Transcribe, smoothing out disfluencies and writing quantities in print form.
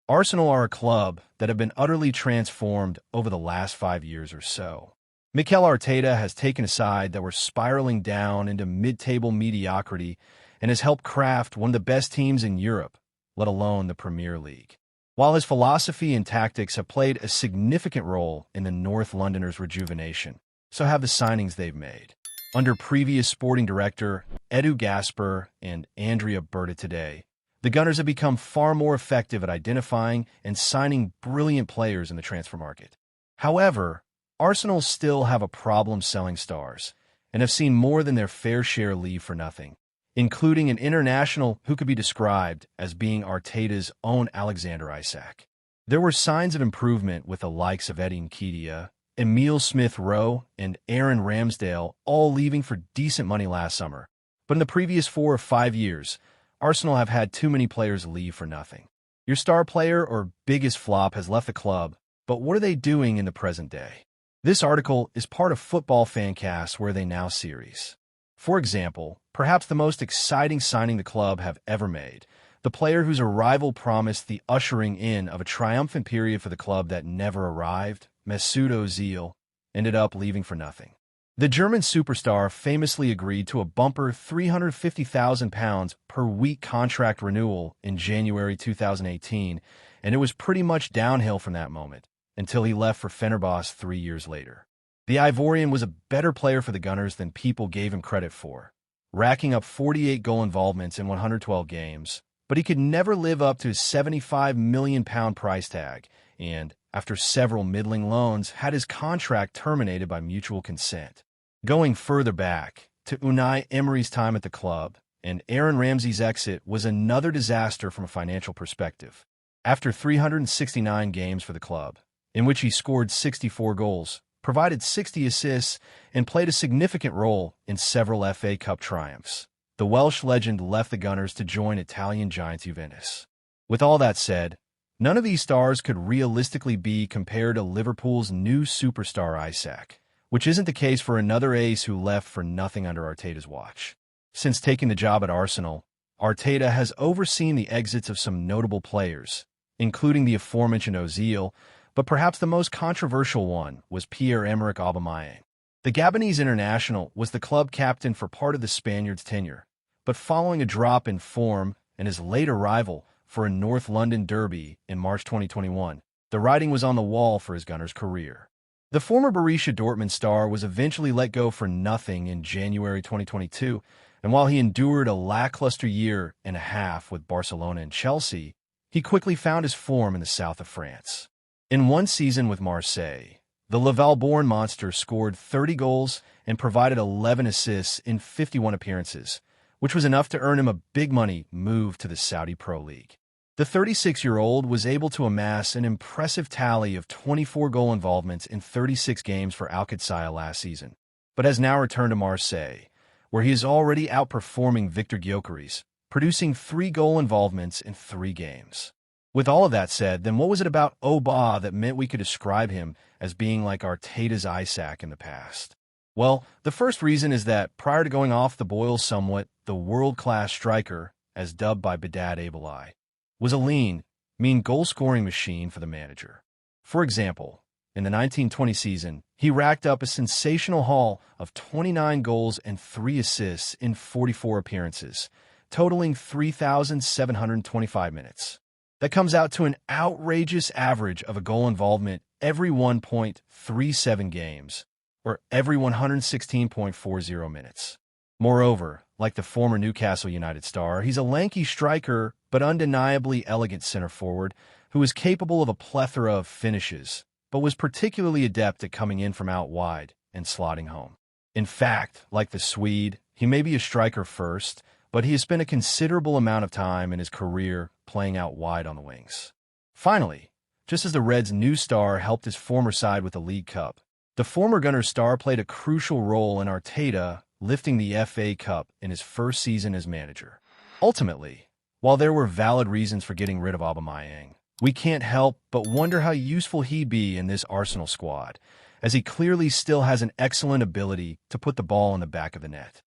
Arsenal are a club that have been utterly transformed over the last 5 years or so. Mikel Arteta has taken a side that were spiraling down into mid-table mediocrity and has helped craft one of the best teams in Europe, let alone the Premier League. While his philosophy and tactics have played a significant role in the North Londoners' rejuvenation, so have the signings they've made. Under previous sporting director Edu Gasper and Andrea Berta today, the Gunners have become far more effective at identifying and signing brilliant players in the transfer market. However, Arsenal still have a problem selling stars and have seen more than their fair share leave for nothing, including an international who could be described as being Arteta's own Alexander Isak. There were signs of improvement with the likes of Eddie Nketiah, Emile Smith-Rowe, and Aaron Ramsdale all leaving for decent money last summer. But in the previous 4 or 5 years, Arsenal have had too many players leave for nothing. Your star player or biggest flop has left the club, but what are they doing in the present day? This article is part of Football Fancast Where They Now series. For example, perhaps the most exciting signing the club have ever made, the player whose arrival promised the ushering in of a triumphant period for the club that never arrived, Mesut Ozil, ended up leaving for nothing. The German superstar famously agreed to a bumper £350,000 per week contract renewal in January 2018, and it was pretty much downhill from that moment, until he left for Fenerbahce 3 years later. The Ivorian was a better player for the Gunners than people gave him credit for, racking up 48 goal involvements in 112 games, but he could never live up to his £75 million price tag, and, after several middling loans, had his contract terminated by mutual consent. Going further back, to Unai Emery's time at the club, and Aaron Ramsey's exit was another disaster from a financial perspective. After 369 games for the club, in which he scored 64 goals, provided 60 assists, and played a significant role in several FA Cup triumphs, the Welsh legend left the Gunners to join Italian giants Juventus. With all that said, none of these stars could realistically be compared to Liverpool's new superstar Isak, which isn't the case for another ace who left for nothing under Arteta's watch. Since taking the job at Arsenal, Arteta has overseen the exits of some notable players, including the aforementioned Ozil, but perhaps the most controversial one was Pierre-Emerick Aubameyang. The Gabonese international was the club captain for part of the Spaniard's tenure, but following a drop in form and his late arrival for a North London derby in March 2021, the writing was on the wall for his Gunners' career. The former Borussia Dortmund star was eventually let go for nothing in January 2022, and while he endured a lackluster year and a half with Barcelona and Chelsea, he quickly found his form in the south of France. In one season with Marseille, the Laval-born monster scored 30 goals and provided 11 assists in 51 appearances, which was enough to earn him a big-money move to the Saudi Pro League. The 36-year-old was able to amass an impressive tally of 24 goal involvements in 36 games for Al-Qadsiya last season, but has now returned to Marseille, where he is already outperforming Victor Gyökeres, producing 3 goal involvements in 3 games. With all of that said, then what was it about Oba that meant we could describe him as being like Arteta's Isak in the past? Well, the first reason is that prior to going off the boil somewhat, the world-class striker, as dubbed by Bedad Abelai, was a lean, mean goal-scoring machine for the manager. For example, in the 1920 season, he racked up a sensational haul of 29 goals and 3 assists in 44 appearances, totaling 3,725 minutes. That comes out to an outrageous average of a goal involvement every 1.37 games, or every 116.40 minutes. Moreover, like the former Newcastle United star, he's a lanky striker but undeniably elegant center forward who is capable of a plethora of finishes, but was particularly adept at coming in from out wide and slotting home. In fact, like the Swede, he may be a striker first, but he has spent a considerable amount of time in his career playing out wide on the wings. Finally, just as the Reds' new star helped his former side with the League Cup, the former Gunners star played a crucial role in Arteta lifting the FA Cup in his first season as manager. Ultimately, while there were valid reasons for getting rid of Aubameyang, we can't help but wonder how useful he'd be in this Arsenal squad, as he clearly still has an excellent ability to put the ball in the back of the net.